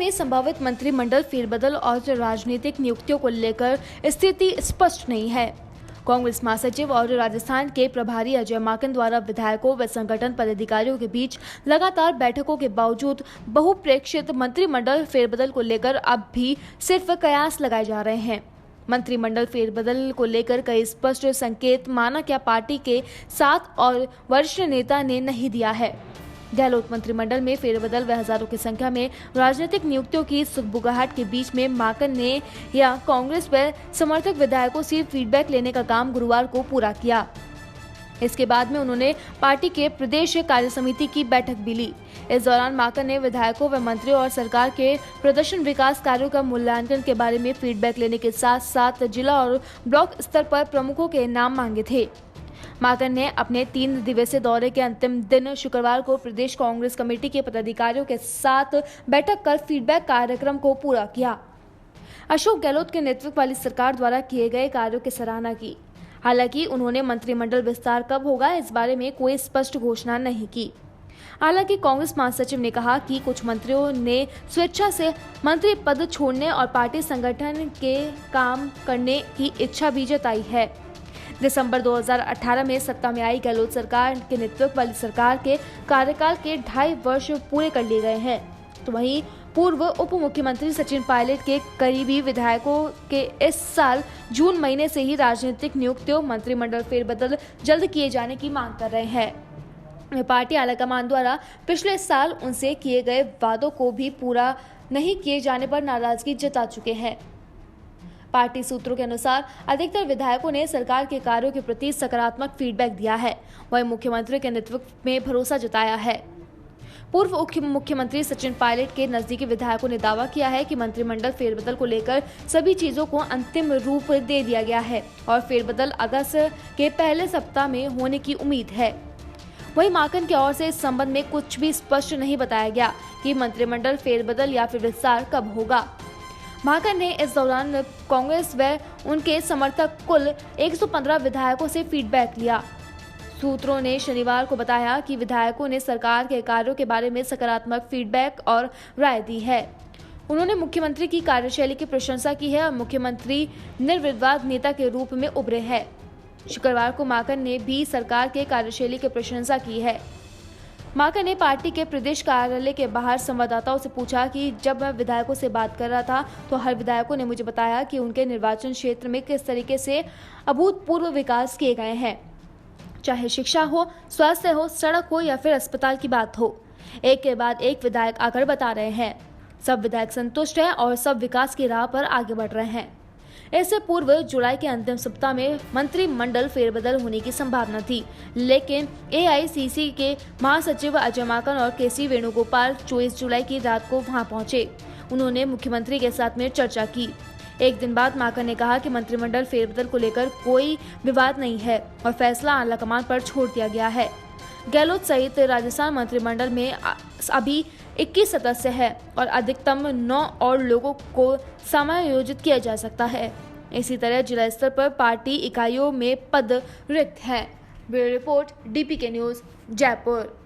में संभावित मंत्रिमंडल फेरबदल और राजनीतिक नियुक्तियों को लेकर स्थिति स्पष्ट नहीं है। कांग्रेस महासचिव और राजस्थान के प्रभारी अजय माकन द्वारा विधायकों व संगठन पदाधिकारियों के बीच लगातार बैठकों के बावजूद बहुप्रेक्षित मंत्रिमंडल फेरबदल को लेकर अब भी सिर्फ कयास लगाए जा रहे हैं। मंत्रिमंडल फेरबदल को लेकर कई स्पष्ट संकेत माना क्या पार्टी के साथ और वरिष्ठ नेता ने नहीं दिया है। गहलोत मंत्रिमंडल में फेरबदल व हजारों की संख्या में राजनीतिक नियुक्तियों की सुगबुगाहट के बीच में माकन ने या कांग्रेस व समर्थक विधायकों से फीडबैक लेने का काम गुरुवार को पूरा किया। इसके बाद में उन्होंने पार्टी के प्रदेश कार्यसमिति की बैठक भी ली। इस दौरान माकन ने विधायकों व मंत्रियों और सरकार के प्रदर्शन विकास कार्यों का मूल्यांकन के बारे में फीडबैक लेने के साथ साथ जिला और ब्लॉक स्तर पर प्रमुखों के नाम मांगे थे। माकन ने अपने 3 दिवसीय दौरे के अंतिम दिन शुक्रवार को प्रदेश कांग्रेस कमेटी के पदाधिकारियों के साथ बैठक कर फीडबैक कार्यक्रम को पूरा किया। अशोक गहलोत के नेतृत्व वाली सरकार द्वारा किए गए कार्यों की सराहना की। हालांकि उन्होंने मंत्रिमंडल विस्तार कब होगा इस बारे में कोई स्पष्ट घोषणा नहीं की। हालांकि कांग्रेस महासचिव ने कहा कि कुछ मंत्रियों ने स्वेच्छा से मंत्री पद छोड़ने और पार्टी संगठन के काम करने की इच्छा भी जताई है। दिसंबर 2018 में सत्ता में आई गहलोत सरकार के नेतृत्व वाली सरकार के कार्यकाल के 2.5 वर्ष पूरे कर लिए गए हैं। तो वहीं पूर्व उप मुख्यमंत्री सचिन पायलट के करीबी विधायकों के इस साल जून महीने से ही राजनीतिक नियुक्तियों मंत्रिमंडल फेरबदल जल्द किए जाने की मांग कर रहे हैं। पार्टी आलाकमान द्वारा पिछले साल उनसे किए गए वादों को भी पूरा नहीं किए जाने पर नाराजगी जता चुके हैं। पार्टी सूत्रों के अनुसार अधिकतर विधायकों ने सरकार के कार्यों के प्रति सकारात्मक फीडबैक दिया है। वहीं मुख्यमंत्री के नेतृत्व में भरोसा जताया है। पूर्व मुख्यमंत्री सचिन पायलट के नजदीकी विधायकों ने दावा किया है कि मंत्रिमंडल फेरबदल को लेकर सभी चीजों को अंतिम रूप दे दिया गया है और फेरबदल अगस्त के पहले सप्ताह में होने की उम्मीद है। वहीं माकन की ओर से इस संबंध में कुछ भी स्पष्ट नहीं बताया गया कि मंत्रिमंडल फेरबदल या फिर विस्तार कब होगा। माकन ने इस दौरान कांग्रेस व उनके समर्थक कुल 115 विधायकों से फीडबैक लिया। सूत्रों ने शनिवार को बताया कि विधायकों ने सरकार के कार्यों के बारे में सकारात्मक फीडबैक और राय दी है। उन्होंने मुख्यमंत्री की कार्यशैली की प्रशंसा की है और मुख्यमंत्री निर्विवाद नेता के रूप में उभरे हैं। शुक्रवार को माकन ने भी सरकार के कार्यशैली की प्रशंसा की है। माकन ने पार्टी के प्रदेश कार्यालय के बाहर संवाददाताओं से पूछा कि जब मैं विधायकों से बात कर रहा था तो हर विधायकों ने मुझे बताया कि उनके निर्वाचन क्षेत्र में किस तरीके से अभूतपूर्व विकास किए गए हैं, चाहे शिक्षा हो, स्वास्थ्य हो, सड़क हो या फिर अस्पताल की बात हो। एक के बाद एक विधायक आकर बता रहे हैं। सब विधायक संतुष्ट हैं और सब विकास की राह पर आगे बढ़ रहे हैं। इससे पूर्व जुलाई के अंतिम सप्ताह में मंत्रिमंडल फेरबदल होने की संभावना थी, लेकिन एआईसीसी के महासचिव अजय माकन और केसी वेणुगोपाल 24 जुलाई की रात को वहां पहुंचे। उन्होंने मुख्यमंत्री के साथ में चर्चा की। एक दिन बाद माकन ने कहा कि मंत्रिमंडल फेरबदल को लेकर कोई विवाद नहीं है और फैसला आलाकमान पर छोड़ दिया गया है। गहलोत सहित राजस्थान मंत्रिमंडल में अभी 21 सदस्य है और अधिकतम 9 और लोगों को समायोजित किया जा सकता है। इसी तरह जिला स्तर पर पार्टी इकाइयों में पद रिक्त हैं। Bureau report, DPK news, Jaipur.